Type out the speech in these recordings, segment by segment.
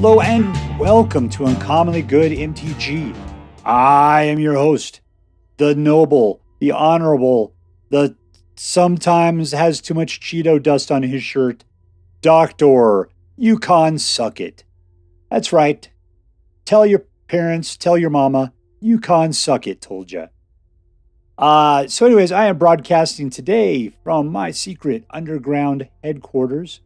Hello and welcome to Uncommonly Good MTG. I am your host, the noble, the honorable, the sometimes has too much Cheeto dust on his shirt, Dr. Yukon Suck It. That's right. Tell your parents, tell your mama, Yukon Suck It told ya. So anyways, I am broadcasting today from my secret underground headquarters.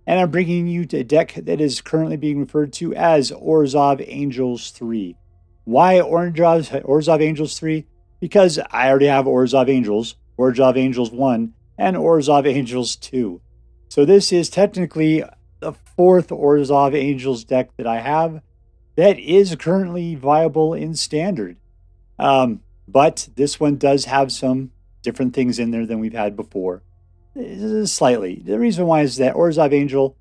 And I'm bringing you to a deck that is currently being referred to as ORZHOV Angels 3. Why ORZHOV Angels 3? Because I already have ORZHOV Angels, ORZHOV Angels 1, and ORZHOV Angels 2. So this is technically the fourth ORZHOV Angels deck that I have that is currently viable in Standard. But this one does have some different things in there than we've had before. Slightly. The reason why is that ORZHOV Angel,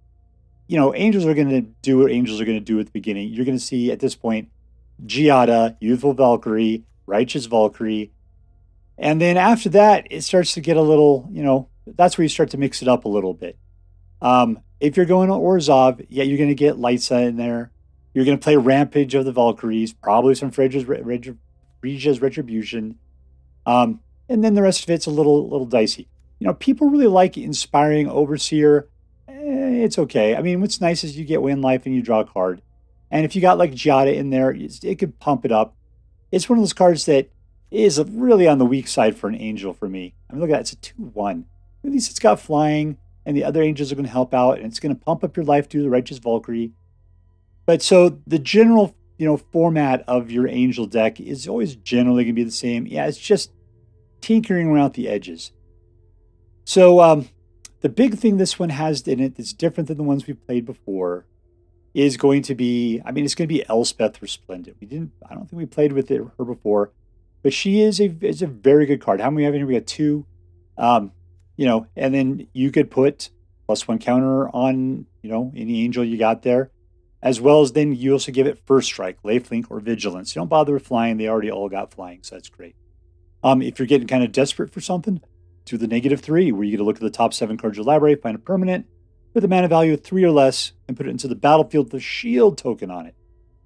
Angels are going to do what Angels are going to do at the beginning. You're going to see at this point Giada, Youthful Valkyrie, Righteous Valkyrie. And then after that, it starts to get a little, that's where you start to mix it up a little bit. If you're going to ORZHOV, yeah, you're going to get Liesa in there. You're going to play Rampage of the Valkyries, probably some Firja's Retribution. And then the rest of it's a little dicey. People really like Inspiring Overseer. It's okay. I mean, what's nice is you get win life and you draw a card. And if you got like Giada in there, it could pump it up. It's one of those cards that is really on the weak side for an Angel for me. I mean, look at that. It's a 2/1. At least it's got flying, and the other Angels are going to help out, and it's going to pump up your life through the Righteous Valkyrie. But so the general, format of your Angel deck is always generally going to be the same. Yeah, it's just tinkering around the edges. So the big thing this one has in it that's different than the ones we played before is going to be, it's going to be Elspeth Resplendent. I don't think we played with her before, but she is a very good card. How many we have in here? We got 2. And then you could put +1 counter on, any Angel you got there, as well as then you also give it First Strike, Lifelink, or Vigilance. You don't bother with flying. They already all got flying, so that's great. If you're getting kind of desperate for something, do the -3, where you get to look at the top 7 cards of your library, find a permanent with a mana value of 3 or less, and put it into the battlefield with a shield token on it.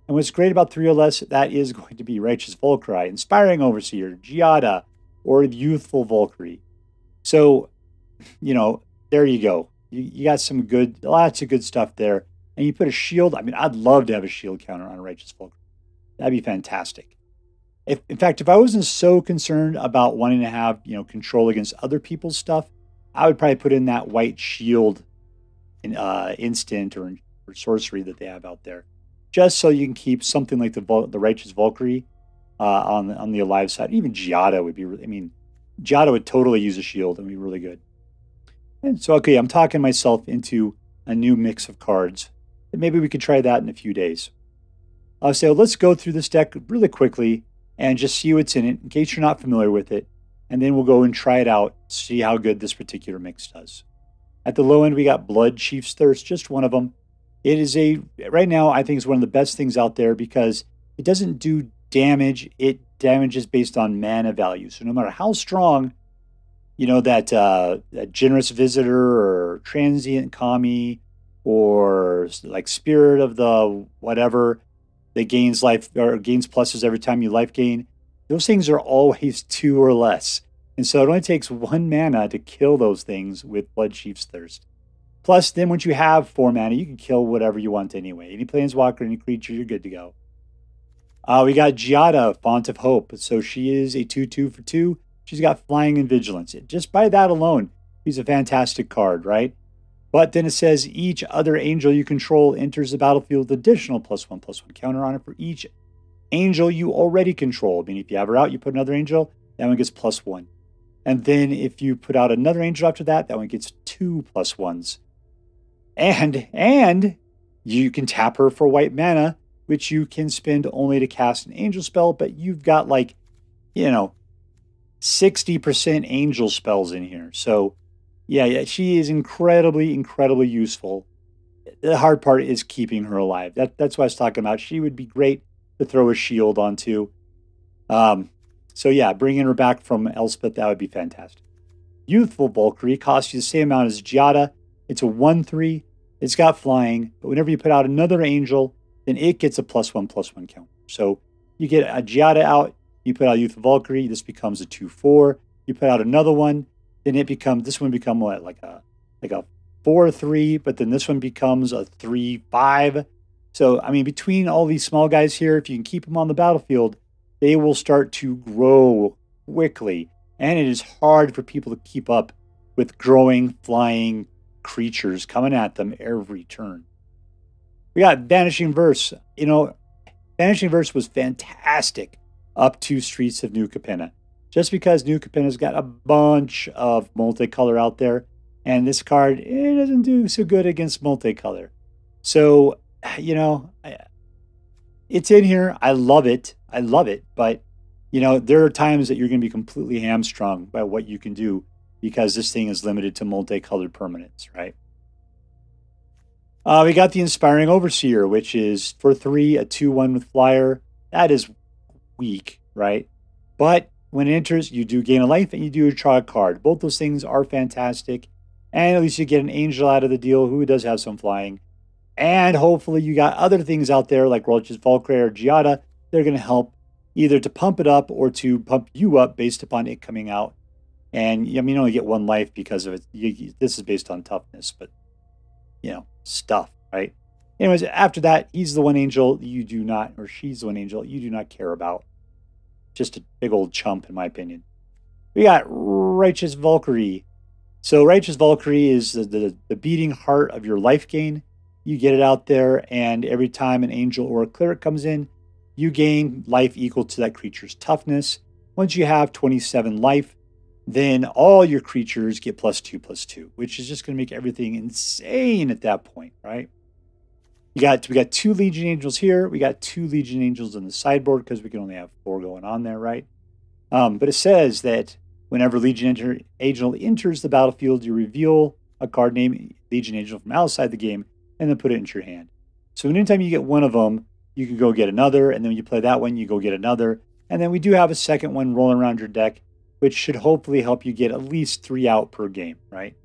And what's great about 3 or less, that is going to be Righteous Valkyrie, Inspiring Overseer, Giada, or Youthful Valkyrie. So, there you go. You got lots of good stuff there. And you put a shield. I'd love to have a shield counter on a Righteous Valkyrie. That'd be fantastic. In fact, if I wasn't so concerned about wanting to have, control against other people's stuff, I would probably put in that white shield in instant or sorcery that they have out there, just so you can keep something like the Righteous Valkyrie on the alive side. Even Giada would be. Giada would totally use a shield and be really good. And so, okay, I'm talking myself into a new mix of cards. And maybe we could try that in a few days. So let's go through this deck really quickly and just see what's in it in case you're not familiar with it. And then we'll go and try it out, see how good this particular mix does. At the low end, we got Bloodchief's Thirst, just one of them. It is right now, I think it's one of the best things out there because it doesn't do damage. It damages based on mana value. So no matter how strong, that Generous Visitor or Transient Kami or like Spirit of the whatever, that gains life or gains pluses every time you life gain, those things are always 2 or less. And so it only takes 1 mana to kill those things with Bloodchief's Thirst. Plus, then once you have 4 mana, you can kill whatever you want anyway. Any planeswalker, any creature, you're good to go. We got Giada, Font of Hope. So she is a 2/2 for 2. She's got flying and vigilance. Just by that alone, she's a fantastic card, right? But then it says each other Angel you control enters the battlefield with additional +1/+1 counter on it for each Angel you already control. If you have her out, you put another Angel, that one gets +1. And then if you put out another Angel after that, that one gets 2 +1s. And you can tap her for white mana, which you can spend only to cast an Angel spell, but you've got 60% Angel spells in here. So yeah, she is incredibly, incredibly useful. The hard part is keeping her alive. That's what I was talking about. She would be great to throw a shield onto. So yeah, bringing her back from Elspeth, that would be fantastic. Youthful Valkyrie costs you the same amount as Giada. It's a 1/3. It's got flying, but whenever you put out another Angel, then it gets a +1/+1 counter. So you get a Giada out, you put out Youthful Valkyrie, this becomes a 2/4. You put out another one, then this one becomes what, like a 4/3, but then this one becomes a 3/5. So, I mean, between all these small guys here, if you can keep them on the battlefield, they will start to grow quickly. And it is hard for people to keep up with growing, flying creatures coming at them every turn. We got Vanishing Verse. You know, Vanishing Verse was fantastic up to Streets of New Capenna. Just because New Capenna's got a bunch of multicolor out there, and this card, it doesn't do so good against multicolor. So, you know, it's in here. I love it. I love it. But, you know, there are times that you're going to be completely hamstrung by what you can do because this thing is limited to multicolored permanents, right? We got the Inspiring Overseer, which is for 3, a 2/1 with flyer. That is weak, right? But when it enters, you do gain a life and you do draw a card. Both those things are fantastic. And at least you get an angel out of the deal who does have some flying. And hopefully you got other things out there like Righteous Valkyrie or Giada. They're going to help either to pump it up or to pump you up based upon it coming out. And I mean, you only get 1 life because of it. This is based on toughness, but, you know, stuff, right? Anyways, after that, he's the one angel you do not, or she's the one angel you do not care about. Just a big old chump, in my opinion. We got Righteous Valkyrie. So Righteous Valkyrie is the beating heart of your life gain. You get it out there, and every time an angel or a cleric comes in, you gain life equal to that creature's toughness. Once you have 27 life, then all your creatures get +2/+2, which is just going to make everything insane at that point, right? We got 2 Legion Angels here. We got 2 Legion Angels on the sideboard because we can only have 4 going on there, right? But it says that whenever Legion Angel enters the battlefield, you reveal a card named Legion Angel from outside the game and then put it into your hand. So anytime you get one of them, you can go get another, and then when you play that one, you go get another. And then we do have a second one rolling around your deck, which should hopefully help you get at least 3 out per game, right?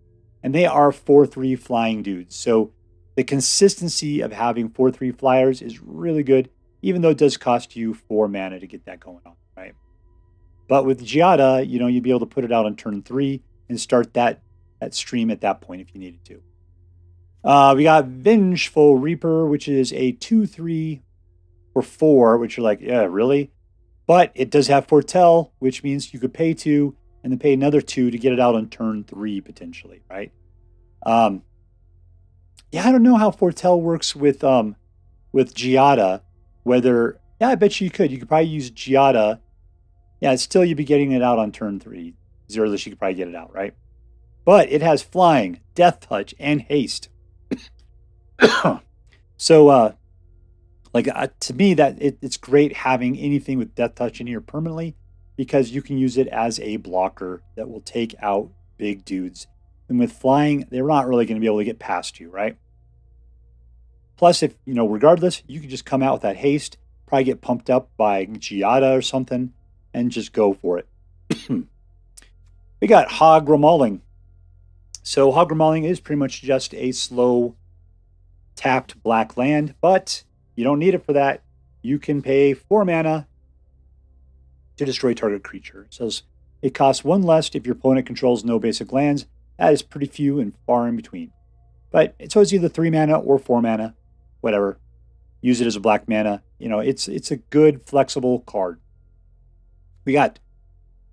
And they are 4/3 flying dudes. So the consistency of having 4/3 flyers is really good, even though it does cost you 4 mana to get that going on, right? But with Giada, you know, you'd be able to put it out on turn 3 and start that stream at that point if you needed to. We got Vengeful Reaper, which is a 2/3 for 4, which you're like, yeah, really? But it does have Foretell, which means you could pay 2 and then pay another 2 to get it out on turn 3 potentially, right? Yeah, I don't know how Foretell works with Giada. Whether, yeah, I bet you could. You could probably use Giada. Yeah, still you'd be getting it out on turn 3. Zerless, you could probably get it out, right? But it has Flying, Death Touch, and Haste. So, to me, that it's great having anything with Death Touch in here permanently because you can use it as a blocker that will take out big dudes. And with Flying, they're not really going to be able to get past you, right? Plus, if, you know, regardless, you can just come out with that haste, probably get pumped up by Giada or something, and just go for it. We got Hagra Mauling. So Hagra Mauling is pretty much just a slow tapped black land, but you don't need it for that. You can pay 4 mana to destroy target creature. So it costs 1 less if your opponent controls no basic lands. That is pretty few and far in between. But it's always either 3 mana or 4 mana, whatever. Use it as a black mana. You know, it's a good, flexible card. We got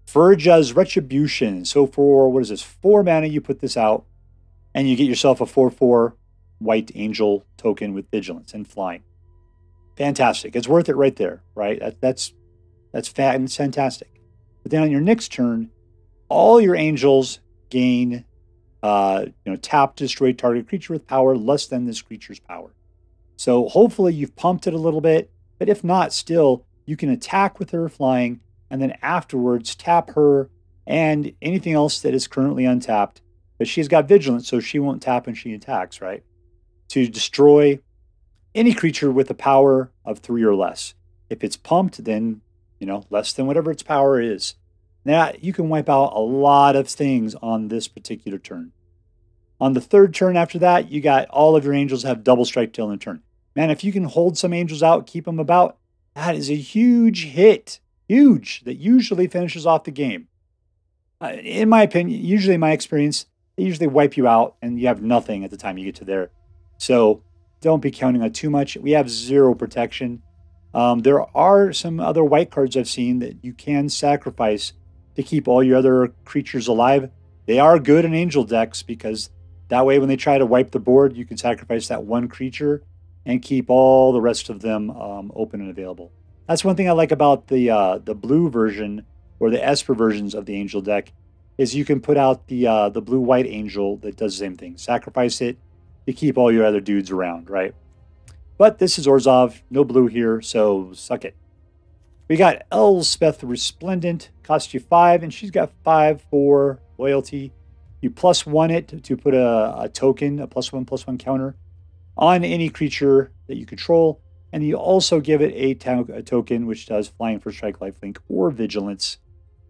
Firja's Retribution. So for, what is this, 4 mana, you put this out, and you get yourself a 4/4 white angel token with vigilance and flying. Fantastic. It's worth it right there, right? That's fantastic. But then on your next turn, all your angels gain tap to destroy target creature with power less than this creature's power. So hopefully you've pumped it a little bit, but if not, still, you can attack with her flying, and then afterwards tap her and anything else that is currently untapped. But she's got vigilance, so she won't tap when she attacks, right? To destroy any creature with a power of 3 or less. If it's pumped, then, you know, less than whatever its power is. Now, you can wipe out a lot of things on this particular turn. On the 3rd turn after that, you got all of your angels have double strike till in turn. Man, if you can hold some angels out, keep them about, that is a huge hit. Huge. That usually finishes off the game. In my opinion, usually in my experience, they usually wipe you out and you have nothing at the time you get to there. So don't be counting on too much. We have 0 protection. There are some other white cards I've seen that you can sacrifice to keep all your other creatures alive. They are good in angel decks because that way when they try to wipe the board, you can sacrifice that one creature and keep all the rest of them open and available. That's one thing I like about the blue version or the Esper versions of the angel deck is you can put out the blue-white angel that does the same thing. Sacrifice it to keep all your other dudes around, right? But this is ORZHOV, no blue here, so suck it. We got Elspeth Resplendent, costs you 5, and she's got 5 for loyalty. You +1 it to put a token, a +1/+1 counter on any creature that you control, and you also give it a token which does flying for strike, lifelink, or vigilance.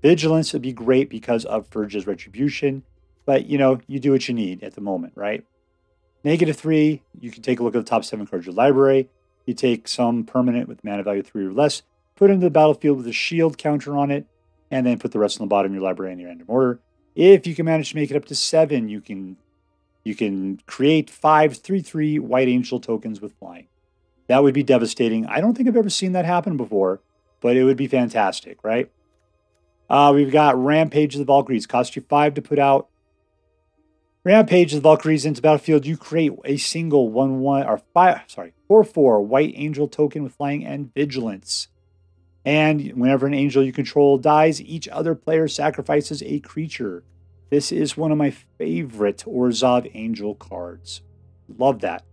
Vigilance would be great because of Firja's Retribution, but you know, you do what you need at the moment, right? -3, you can take a look at the top 7 cards of your library. You take some permanent with mana value 3 or less, put it into the battlefield with a shield counter on it, and then put the rest on the bottom of your library in your random order. If you can manage to make it up to 7, you can create 5 3/3 white angel tokens with flying. That would be devastating. I don't think I've ever seen that happen before, but it would be fantastic, right? We've got Rampage of the Valkyries. Cost you 5 to put out. Rampage of the Valkyries into battlefield. You create a single 1/1 or 4/4 white angel token with flying and vigilance. And whenever an angel you control dies, each other player sacrifices a creature. This is one of my favorite ORZHOV Angel cards. Love that.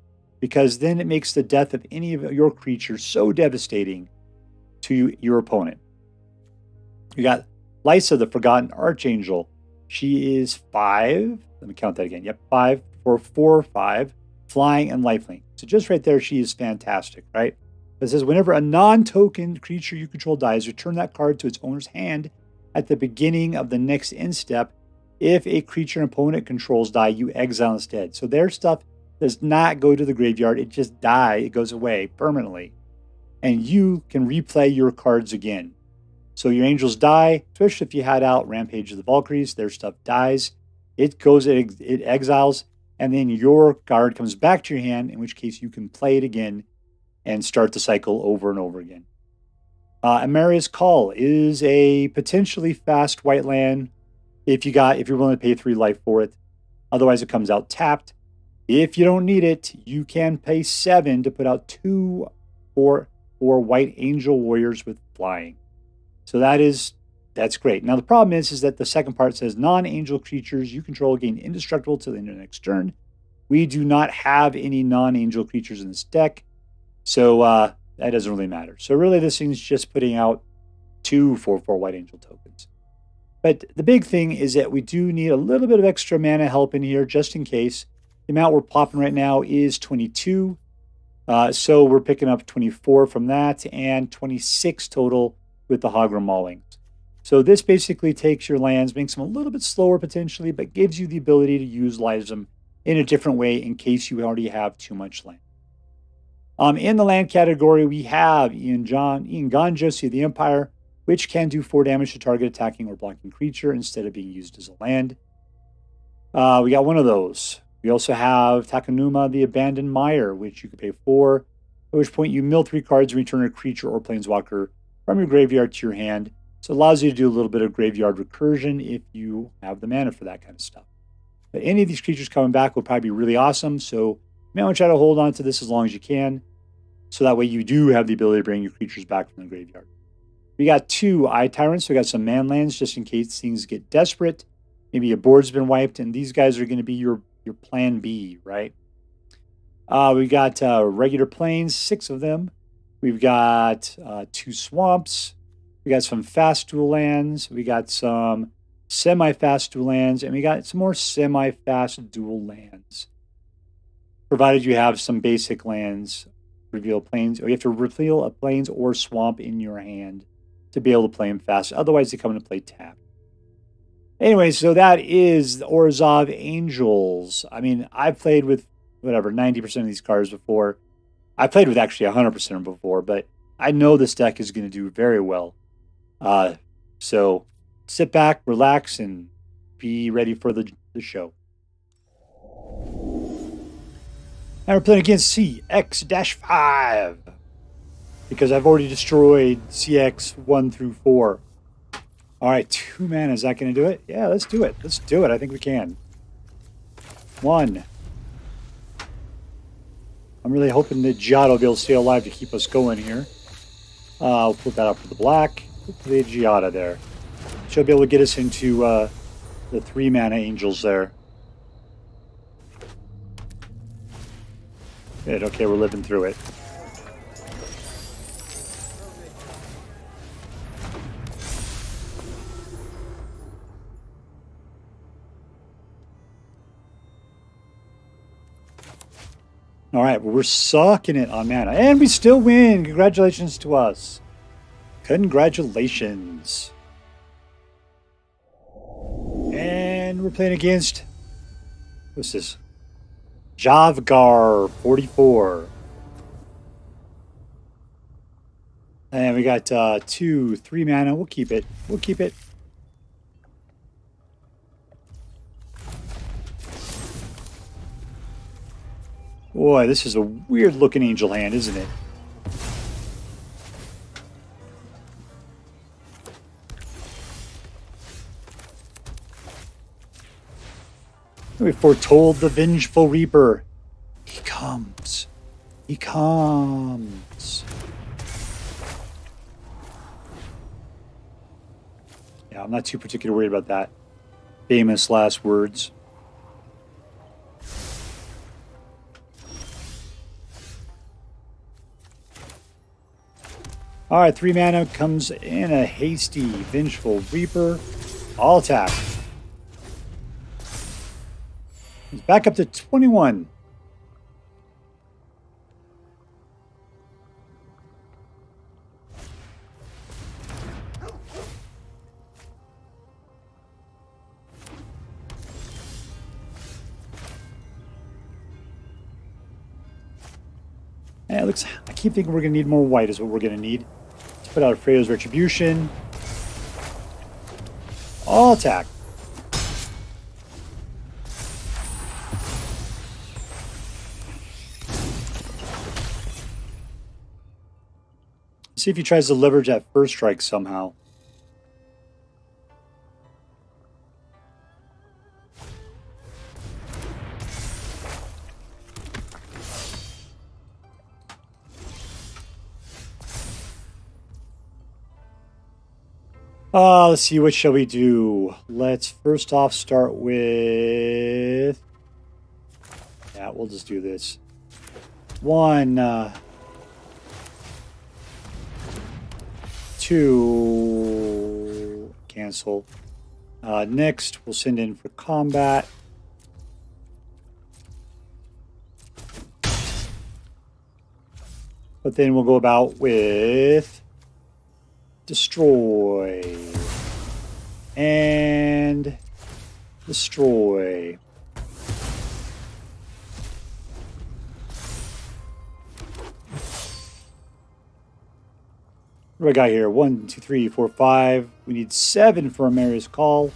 Because then it makes the death of any of your creatures so devastating to your opponent. You got Liesa, the Forgotten Archangel. She is 5. Let me count that again. Yep, 5 for 4/5, flying and lifelink. So just right there, she is fantastic, right? It says whenever a non-token creature you control dies, return that card to its owner's hand at the beginning of the next end step. If a creature an opponent controls die, you exile instead. So their stuff does not go to the graveyard. It just dies. It goes away permanently. And you can replay your cards again. So your angels die, especially if you had out Rampage of the Valkyries. Their stuff dies. It goes, it exiles, and then your card comes back to your hand, in which case you can play it again and start the cycle over and over again. Emeria's Call is a potentially fast white land if you're willing to pay 3 life for it. Otherwise, it comes out tapped. If you don't need it, you can pay 7 to put out 2 for white angel warriors with flying. So that's great. Now the problem is that the second part says non-angel creatures you control gain indestructible till the end of the next turn. We do not have any non-angel creatures in this deck, so that doesn't really matter. So really this thing's just putting out 2 4/4 white angel tokens. But the big thing is that we do need a little bit of extra mana help in here just in case. The amount we're popping right now is 22. So we're picking up 24 from that and 26 total with the Hagra Mauling. So this basically takes your lands, makes them a little bit slower potentially, but gives you the ability to utilize them in a different way in case you already have too much land. In the land category, we have Eiganjo, Sea of the Empire, which can do 4 damage to target attacking or blocking creature instead of being used as a land. We got one of those. We also have Takenuma, the Abandoned Mire, which you can pay 4, at which point you mill 3 cards and return a creature or planeswalker from your graveyard to your hand. So it allows you to do a little bit of graveyard recursion if you have the mana for that kind of stuff. But any of these creatures coming back will probably be really awesome, so you may want to try to hold on to this as long as you can, so that way you do have the ability to bring your creatures back from the graveyard. We got 2 Eye Tyrants, so we got some man lands just in case things get desperate. Maybe your board's been wiped, and these guys are going to be your plan B, right? We got regular plains, 6 of them. We've got 2 swamps. We got some fast dual lands. We got some semi-fast dual lands. And we got some more semi-fast dual lands. Provided you have some basic lands, reveal plains. Or you have to reveal a plains or swamp in your hand to be able to play them fast. Otherwise, they come into play tapped. Anyway, so that is the ORZHOV Angels. I mean, I've played with, 90% of these cards before. I played with actually 100% before, but I know this deck is going to do very well. So sit back, relax, and be ready for the show. And we're playing against CX-5 because I've already destroyed CX 1 through 4. All right, 2 mana. Is that going to do it? Yeah, let's do it. Let's do it. I think we can. 1. I'm really hoping that Giada will be able to stay alive to keep us going here. I'll put that up for the black. Put the Giada there. She'll be able to get us into the 3 mana angels there. Good, okay, we're living through it. All right, well, we're sucking it on mana. And we still win. Congratulations to us. Congratulations. And we're playing against... What's this? Javgar 44. And we got 2, 3 mana. We'll keep it. We'll keep it. Boy, this is a weird looking angel hand, isn't it? We foretold the Vengeful Reaper. He comes. He comes. Yeah, I'm not too particularly worried about that. Famous last words. All right, 3 mana comes in a hasty Vengeful Reaper. All attack. He's back up to 21. And it looks, I keep thinking we're going to need more white is what we're going to need. Let's put out Freya's Retribution. All attack. See if he tries to leverage that first strike somehow. Let's see, what shall we do? Let's first off start with... Yeah, we'll just do this. 1, 2, cancel. Next, we'll send in for combat. But then we'll go about with destroy and destroy. What do I got here? 1, 2, 3, 4, 5. We need 7 for Emeria's call.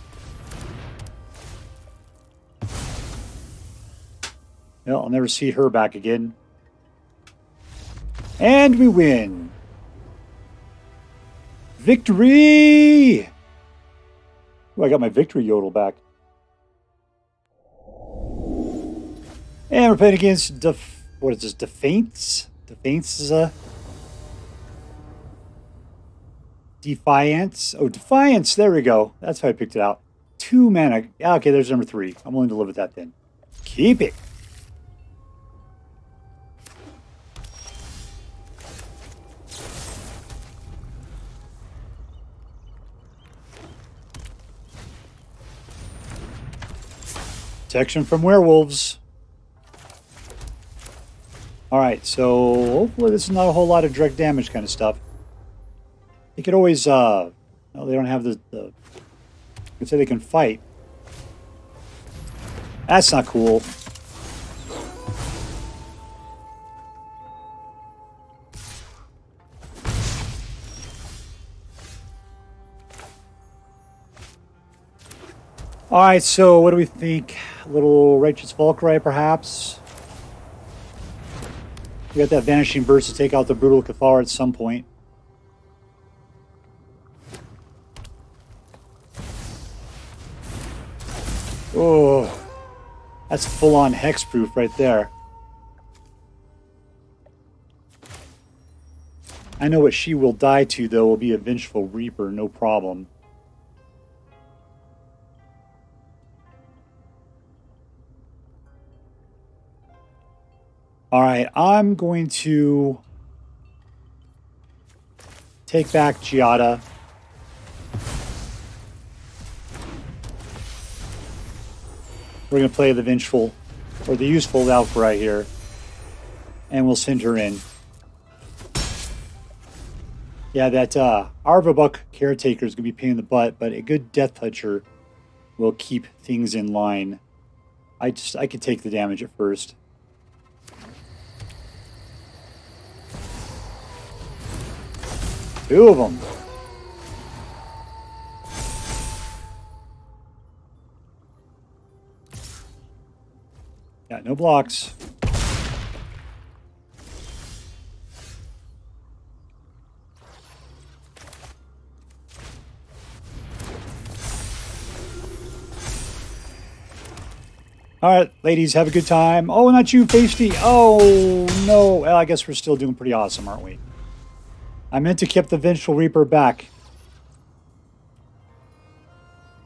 Well, I'll never see her back again. And we win. Victory! Oh, I got my victory yodel back. And we're playing against what is this? Defiantz? Defiantz is a Defiantz. Oh, Defiantz. There we go. That's how I picked it out. 2 mana. Okay, there's number 3. I'm willing to live with that then. Keep it. Protection from werewolves. Alright, so hopefully this is not a whole lot of direct damage kind of stuff. They could always, no, they don't have the you could say they can fight. That's not cool. All right, so what do we think? A little Righteous Valkyrie, perhaps? We got that Vanishing Verse to take out the Brutal Cathar at some point. Oh, that's full-on hexproof right there. I know what she will die to, though, will be a Vengeful Reaper, no problem. All right, I'm going to take back Giada. We're going to play the Vengeful, or the Youthful Valkyrie here, and we'll send her in. Yeah, that Arvabuck Caretaker is going to be a pain in the butt, but a good Death Toucher will keep things in line. I could take the damage at first. Two of them. Yeah, no blocks. All right, ladies, have a good time. Oh, not you, Pasty. Oh, no. Well, I guess we're still doing pretty awesome, aren't we? I meant to keep the Vengeful Reaper back.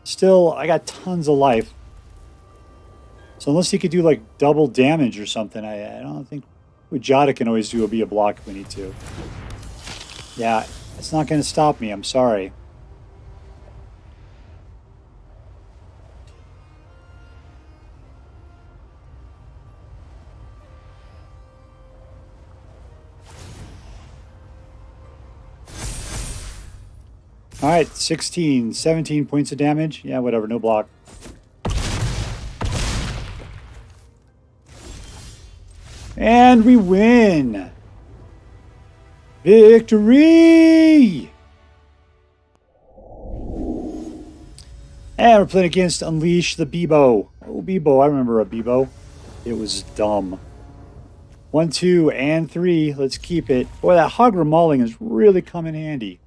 Still, I got tons of life. So unless he could do, like, double damage or something, I don't think... Ujada can always do a block if we need to. Yeah, it's not going to stop me. I'm sorry. All right, 16, 17 points of damage. Yeah, whatever, no block. And we win! Victory! And we're playing against UnleashtheBeebo. Oh, Beebo, I remember a Beebo. It was dumb. 1, 2, and 3. Let's keep it. Boy, that Hagra Mauling is really coming handy.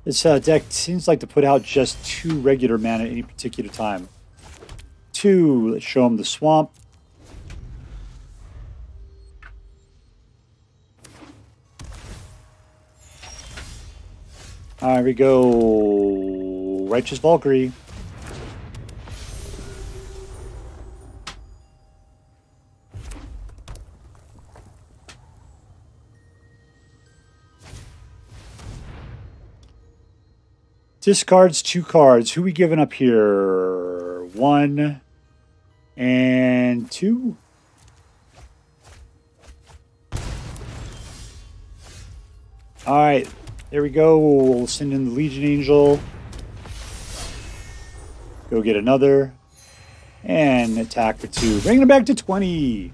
This deck seems like to put out just 2 regular mana at any particular time. 2, let's show them the swamp. There we go. Righteous Valkyrie. Discards 2 cards. Who we giving up here? 1 and 2. All right, there we go. We'll send in the Legion Angel. Go get another. And attack for 2. Bringing it back to 20.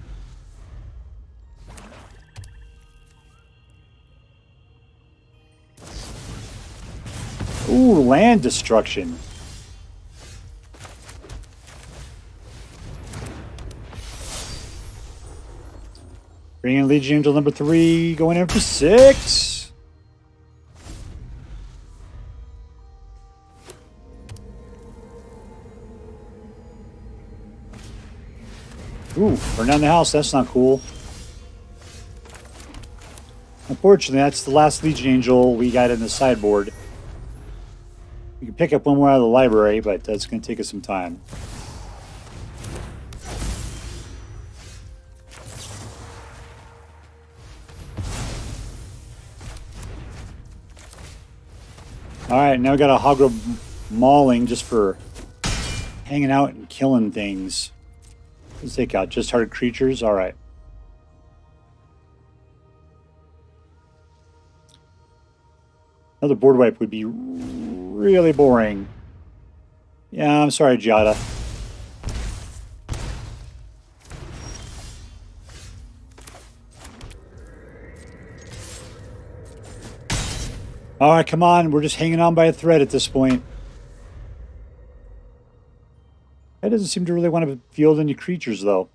Ooh, land destruction. Bring in Legion Angel number 3, going in for 6. Ooh, burn down the house, that's not cool. Unfortunately, that's the last Legion Angel we got in the sideboard. We can pick up one more out of the library, but that's going to take us some time. Alright, now we got a Hagra Mauling just for hanging out and killing things. Let's take out just hard creatures. Alright. Another board wipe would be really boring. Yeah, I'm sorry, Giada. All right, come on. We're just hanging on by a thread at this point. That doesn't seem to really want to field any creatures, though.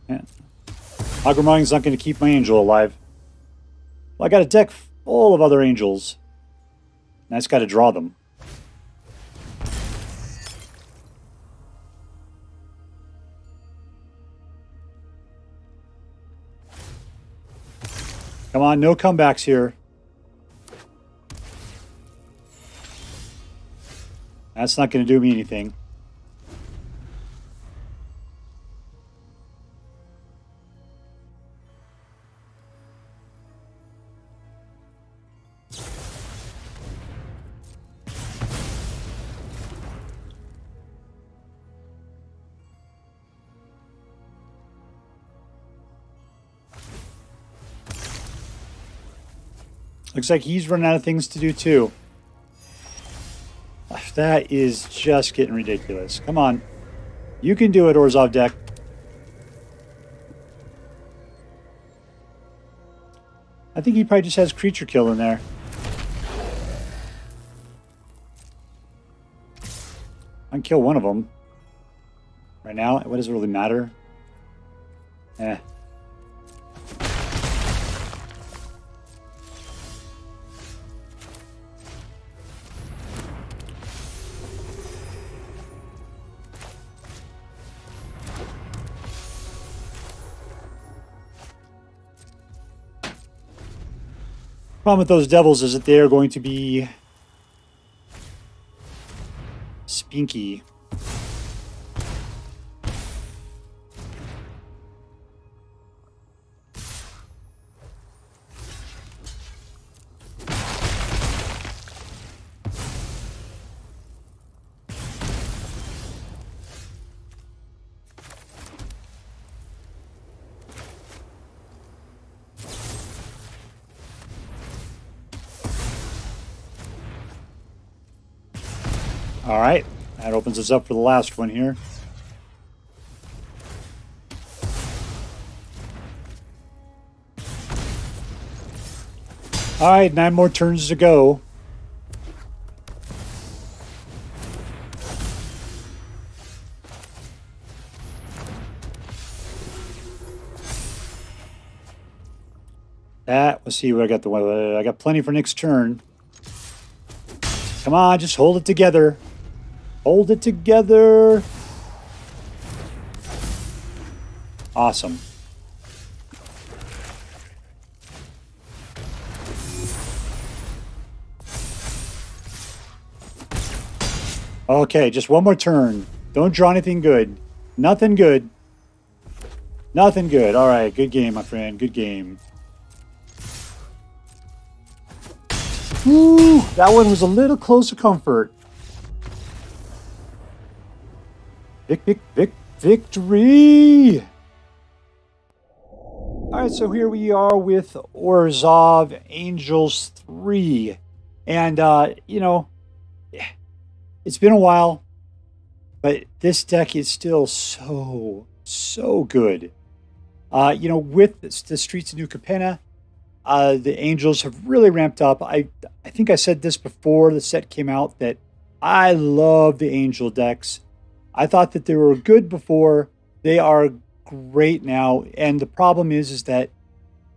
Yeah. Hagra Mauling's not going to keep my angel alive. Well, I got a deck full of other angels. And I just got to draw them. Come on, no comebacks here. That's not going to do me anything. Looks like he's running out of things to do too. That is just getting ridiculous. Come on. You can do it, ORZHOV deck. I think he probably just has creature kill in there. I can kill one of them. Right now, what does it really matter? Eh. Problem with those devils is that they are going to be spinky. All right, that opens us up for the last one here. All right, 9 more turns to go. Let's see what I got. I got plenty for next turn. Come on, just hold it together. Hold it together. Awesome. Okay, just one more turn. Don't draw anything good. Nothing good. Nothing good. All right, good game, my friend. Good game. Woo, that one was a little close to comfort. Victory! All right, so here we are with ORZHOV Angels 3. And, you know, it's been a while, but this deck is still so good. You know, with the Streets of New Capenna, the Angels have really ramped up. I think I said this before the set came out, that I love the Angel decks. I thought that they were good before. They are great now. And the problem is that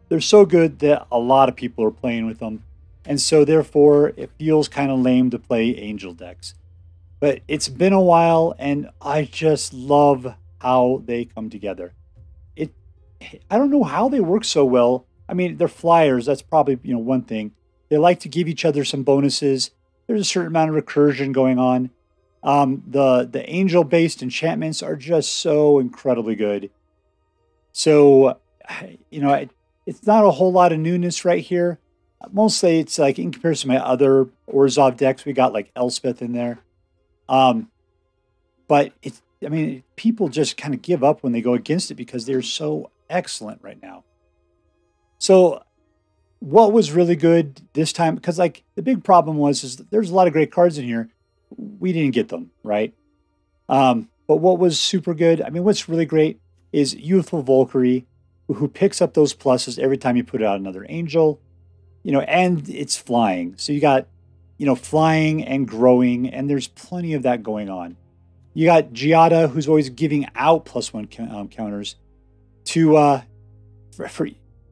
they're so good that a lot of people are playing with them. And so therefore, it feels kind of lame to play Angel decks. But it's been a while, and I just love how they come together. I don't know how they work so well. I mean, they're flyers. That's probably, you know, one thing. They like to give each other some bonuses. There's a certain amount of recursion going on. The angel-based enchantments are just so incredibly good. So, you know, it's not a whole lot of newness right here. Mostly it's like in comparison to my other ORZHOV decks, we got like Elspeth in there. But it's, I mean, people just kind of give up when they go against it because they're so excellent right now. So what was really good this time, because like the big problem is that there's a lot of great cards in here. We didn't get them, right? But But what was super good, I mean, what's really great is Youthful Valkyrie, who picks up those pluses every time you put out another angel, you know, and it's flying. So you got, you know, flying and growing, and there's plenty of that going on. You got Giada, who's always giving out +1 counters to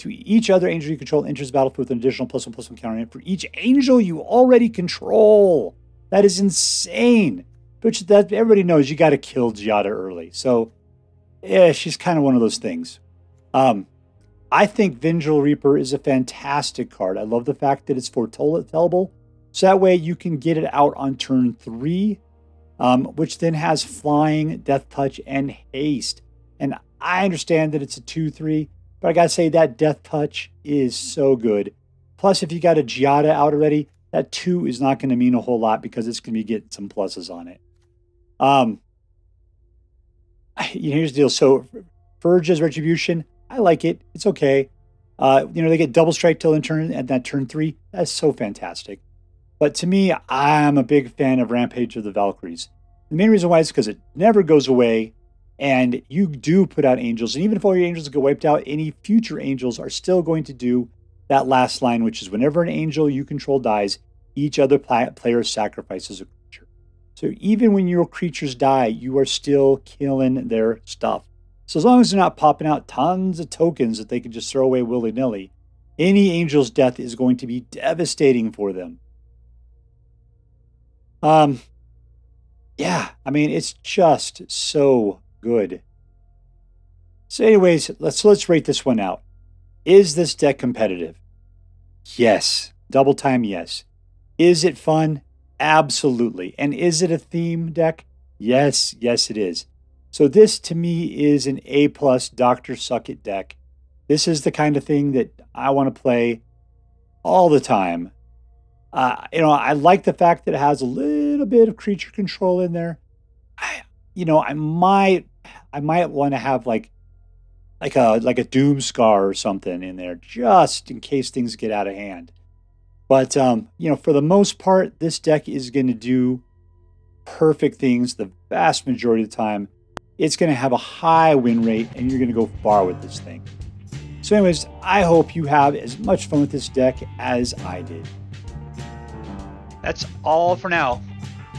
each other angel you control enters the battlefield with an additional +1/+1 counter. And for each angel you already control. That is insane. But that everybody knows you got to kill Giada early. So, yeah, she's kind of one of those things. I think Vengeful Reaper is a fantastic card. I love the fact that it's foretellable. So that way you can get it out on turn 3, which then has flying, death touch, and haste. And I understand that it's a 2/3, but I gotta say that death touch is so good. Plus, if you got a Giada out already, that 2 is not going to mean a whole lot because it's going to be getting some pluses on it. Here's the deal. So, Firja's Retribution, I like it. It's okay. You know, they get double strike till in turn at that turn 3. That's so fantastic. But to me, I'm a big fan of Rampage of the Valkyries. The main reason why is because it never goes away, and you do put out angels. And even if all your angels get wiped out, any future angels are still going to do that last line, which is whenever an angel you control dies, each other player sacrifices a creature. So even when your creatures die, you are still killing their stuff. So as long as they're not popping out tons of tokens that they can just throw away willy-nilly, any angel's death is going to be devastating for them. Yeah, I mean, it's just so good. So anyways, let's rate this one out. Is this deck competitive? Yes. Double time, yes. Is it fun? Absolutely. And is it a theme deck? Yes, yes it is. So this to me is an A+ Dr. Suckit deck. This is the kind of thing that I want to play all the time. You know, I like the fact that it has a little bit of creature control in there. I might want to have like a Doom Scar or something in there just in case things get out of hand. But you know, for the most part, this deck is going to do perfect things the vast majority of the time. It's going to have a high win rate, and you're going to go far with this thing. So anyways, I hope you have as much fun with this deck as I did. That's all for now.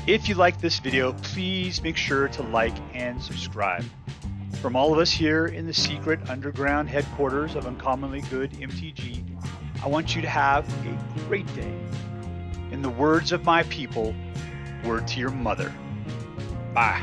If you like this video, please make sure to like and subscribe. From all of us here in the secret underground headquarters of Uncommonly Good MTG, I want you to have a great day. In the words of my people, word to your mother. Bye.